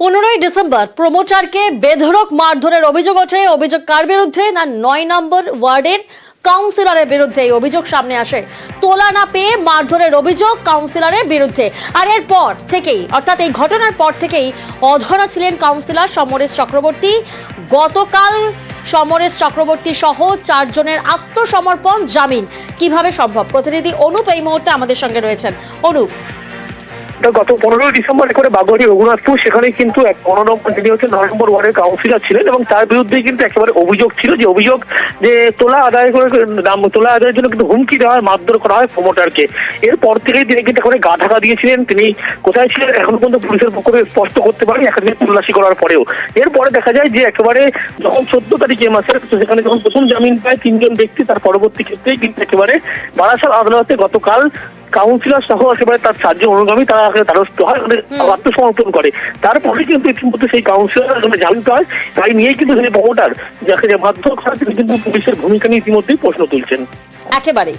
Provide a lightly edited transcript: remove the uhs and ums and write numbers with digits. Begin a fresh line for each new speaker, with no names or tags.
15ই December প্রমোটারকে বেধড়ক মারধরের অভিযোগ ওঠে। অভিযোগ কার বিরুদ্ধে? না 9 নম্বর ওয়ার্ডের কাউন্সিলরের বিরুদ্ধে এই অভিযোগ সামনে আসে। তোলা না পেয়ে মারধরের অভিযোগ কাউন্সিলরের বিরুদ্ধে। আর এরপর থেকেই অর্থাৎ এই ঘটনার পর থেকেই অধরা ছিলেন কাউন্সিলর সমরেশ চক্রবর্তী। গতকাল সমরেশ চক্রবর্তী সহ 4 জনের আত্মসমর্পণ জামিন কিভাবে সম্ভব? প্রতিনিধি অনুপ এই মুহূর্তে আমাদের সঙ্গে রয়েছেন। অনুপ,
গত 15ই ডিসেম্বর করে বাগড়ি রঘুনাথপুর সেখানে কিন্তু এক 15 নম্বর যিনি হচ্ছে 9 নম্বর ওয়ার্ডের কাউন্সিলর ছিলেন এবং তার বিরুদ্ধে কিন্তু একেবারে অভিযোগ ছিল, যে অভিযোগ যে তোলা আদায়ের জন্য কিন্তু হুমকি দেওয়া হয়, মারধর করা হয় প্রমোটারকে। এরপর থেকেই তিনি কিন্তু একেবারে গা ঢাকা দিয়েছিলেন। তিনি কোথায় ছিলেন এখন পর্যন্ত পুলিশের পক্ষ থেকে স্পষ্ট করতে পারেনি একাধিক তল্লাশি করার পরেও। এরপরে দেখা যায় যে একেবারে যখন 14 তারিখ এ মাসের সেখানে যখন প্রথম জামিন পায় 3 জন ব্যক্তি, তার পরবর্তী ক্ষেত্রেই কিন্তু একেবারে বারাসাত আদালতে গতকাল কাউন্সিলর সহ একেবারে তার 4 জন অনুগামী তারা দ্বারস্থ হয়, আত্মসমর্পণ করে। তারপরে কিন্তু ইতিমধ্যে সেই কাউন্সিলর জামিন পায়। তাই নিয়েই কিন্তু সেই প্রমোটার যাকে মারধর করা তিনি কিন্তু পুলিশের ভূমিকা নিয়ে ইতিমধ্যেই প্রশ্ন তুলছেন।
একেবারেই